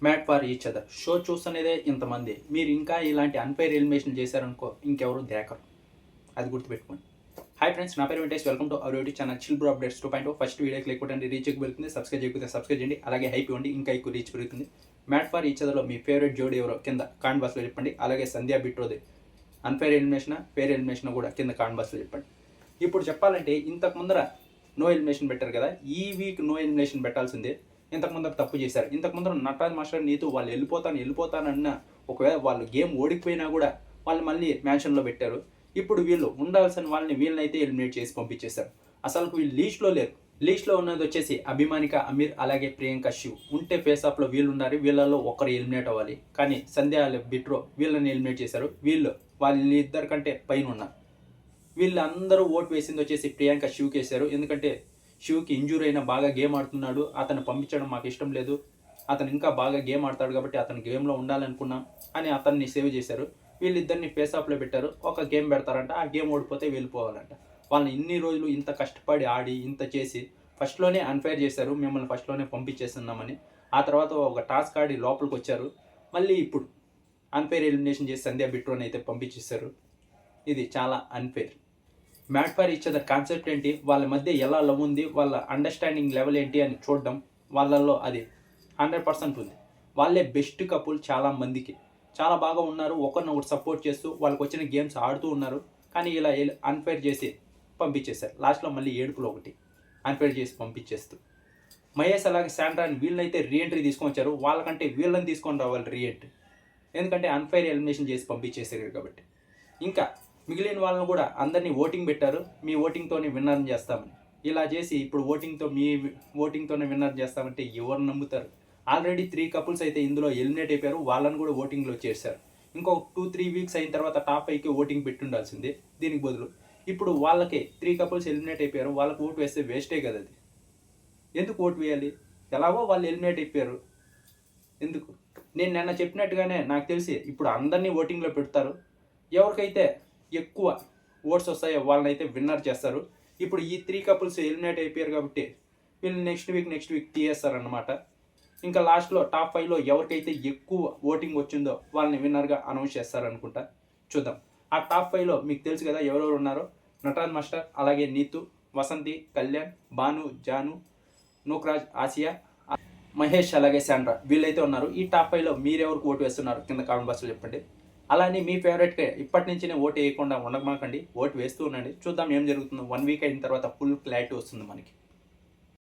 Mat for each other show చూస్తున్నదే ఇంతమంది. మీరు ఇంకా ఇలాంటి అన్‌ఫెయిర్ ఎలిమినేషన్ చేశారనుకో ఇంకెవరు దేకరు. అది గుర్తుపెట్టుకోండి. హాయ్ ఫ్రెండ్స్, నా పేరు Venkatesh. Welcome to our YouTube channel chill bro updates 2.0. First వీడియోకి లేకపోతే రీచ్ ఎక్కువ వెళ్తుంది. సబ్స్క్రైబ్ చేయకపోతే సబ్స్క్రైబ్ చేయండి. అలాగే హైప్ ఇవ్వండి, ఇంకా ఎక్కువ రీచ్ పెరుగుతుంది. మ్యాట్ ఫర్ ఈచ్ అదర్లో మీ ఫేవరెట్ జోడీ ఎవరో కింద కామెంట్ బాక్స్లో చెప్పండి. అలాగే సంధ్యా బిట్రోది అన్‌ఫెయిర్ ఎలిమినేషన్, ఫెయిర్ ఎలిమినేషన్ కూడా కింద కామెంట్ బాక్స్లో చెప్పండి. ఇప్పుడు చెప్పాలంటే ఇంతకు ముందర నో ఎలిమినేషన్ పెట్టారు కదా, ఈ వీక్ నో ఎలిమినేషన్ పెట్టాల్సిందే. ఇంతకు ముందర తప్పు చేశారు. ఇంతకు ముందర నటరాజ్ మాస్టర్ నీతో వాళ్ళు వెళ్ళిపోతానన్న ఒకవేళ వాళ్ళు గేమ్ ఓడిపోయినా కూడా వాళ్ళు మళ్ళీ మ్యాన్షన్లో పెట్టారు. ఇప్పుడు వీళ్ళు ఉండాల్సిన వీళ్ళనైతే ఎలిమినేట్ చేసి పంపించేశారు. అసలు వీళ్ళు లీస్ట్లో లేరు. లీస్ట్లో ఉన్నది వచ్చేసి అభిమానిక, అమీర్, అలాగే ప్రియాంక, శివ్. ఉంటే ఫేస్ ఆఫ్లో వీళ్ళు ఉన్నారు. వీళ్ళలో ఒకరు ఎలిమినేట్ అవ్వాలి. కానీ సంధ్యా బిట్రో వీళ్ళని ఎలిమినేట్ చేశారు. వాళ్ళిద్దరి కంటే పైన ఉన్నారు. వీళ్ళందరూ ఓటు వేసింది వచ్చేసి ప్రియాంక శివ్కి వేశారు. ఎందుకంటే శివ్కి ఇంజూరీ అయినా బాగా గేమ్ ఆడుతున్నాడు, అతను పంపించడం మాకు ఇష్టం లేదు, అతను ఇంకా బాగా గేమ్ ఆడతాడు కాబట్టి అతను గేమ్లో ఉండాలనుకున్నాం అని అతన్ని సేవ్ చేశారు. వీళ్ళిద్దరిని ఫేస్ ఆఫ్లో పెట్టారు. ఒక గేమ్ పెడతారంట, ఆ గేమ్ ఓడిపోతే వెళ్ళిపోవాలంట. వాళ్ళని ఇన్ని రోజులు ఇంత కష్టపడి ఆడి ఇంత చేసి ఫస్ట్లోనే అన్ఫైర్ చేశారు, మిమ్మల్ని ఫస్ట్లోనే పంపించేస్తున్నామని. ఆ తర్వాత ఒక టాస్క్ ఆడి లోపలికి వచ్చారు. మళ్ళీ ఇప్పుడు అన్ఫైర్ ఎలిమినేషన్ చేసి సంధ్యా బిట్రోని అయితే పంపించేశారు. ఇది చాలా unfair. Mat for each other concept ఏంటి, వాళ్ళ మధ్య ఎలా లవ్ ఉంది, వాళ్ళ అండర్స్టాండింగ్ లెవెల్ ఏంటి అని చూడడం. వాళ్ళల్లో అది 100% ఉంది. వాళ్ళే బెస్ట్ కపుల్. చాలా మందికి చాలా బాగా ఉన్నారు. ఒకరినొకరు సపోర్ట్ చేస్తూ వాళ్ళకి వచ్చిన గేమ్స్ ఆడుతూ ఉన్నారు. కానీ ఇలా అన్ఫైర్ చేసి పంపించేశారు. లాస్ట్లో మళ్ళీ ఏడుపులో ఒకటి అన్ఫైర్ చేసి పంపించేస్తూ మహేష్ అలాగే శాండ్రాని వీళ్ళనైతే రీఎంట్రీ తీసుకొని వచ్చారు. వాళ్ళకంటే వీళ్ళని తీసుకొని రావాలి రీఎంట్రీ. ఎందుకంటే అన్ఫైర్ ఎలిమినేషన్ చేసి పంపించేశారు కాబట్టి. ఇంకా మిగిలిన వాళ్ళని కూడా అందరినీ ఓటింగ్ పెట్టారు. మీ ఓటింగ్తోనే విన్నర్ చేస్తామని. ఇలా చేసి ఇప్పుడు మీ ఓటింగ్తోనే విన్నర్ చేస్తామంటే ఎవరు నమ్ముతారు? ఆల్రెడీ 3 కపుల్స్ అయితే ఇందులో ఎలిమినేట్ అయిపోయారు. వాళ్ళని కూడా ఓటింగ్లో చేశారు. ఇంకొక 2-3 వీక్స్ అయిన తర్వాత టాప్ 5కి ఓటింగ్ పెట్టుండాల్సిందే. దీనికి బదులు ఇప్పుడు వాళ్ళకి 3 కపుల్స్ ఎలిమినేట్ అయిపోయారు. వాళ్ళకి ఓటు వేస్తే వేస్టే కదా. అది ఎందుకు ఓటు వేయాలి? ఎలాగో వాళ్ళు ఎలిమినేట్ అయిపోయారు, ఎందుకు? నేను నిన్న చెప్పినట్టుగానే నాకు తెలిసి ఇప్పుడు అందరినీ ఓటింగ్లో పెడతారు. ఎవరికైతే ఎక్కువ ఓట్స్ వస్తాయో వాళ్ళనైతే విన్నర్ చేస్తారు. ఇప్పుడు ఈ 3 కపుల్స్ ఎలిమినేట్ అయిపోయారు కాబట్టి వీళ్ళు నెక్స్ట్ వీక్ తీయేస్తారనమాట. ఇంకా లాస్ట్లో టాప్ 5లో ఎవరికైతే ఎక్కువ ఓటింగ్ వచ్చిందో వాళ్ళని విన్నర్గా అనౌన్స్ చేస్తారనుకుంటా. చూద్దాం. ఆ టాప్ 5లో మీకు తెలుసు కదా ఎవరెవరు ఉన్నారో. నటరాజ్ మాస్టర్, అలాగే నీతు, వసంతి, కళ్యాణ్, భాను, జాను, నూక్రాజ్, ఆసియా, మహేష్, అలాగే శాండ్రా వీళ్ళైతే ఉన్నారు. ఈ టాప్ 5లో మీరెవరికి ఓటు వేస్తున్నారు కింద కామెంట్ బాక్స్లో చెప్పండి. అలానే మీ ఫేవరెట్కే ఇప్పటి నుంచినే ఓటు వేయకుండా ఉండమాకండి. ఓటు వేస్తూ ఉండండి. చూద్దాం ఏం జరుగుతుందో. 1 వీక్ అయిన తర్వాత ఫుల్ క్లారిటీ వస్తుంది మనకి.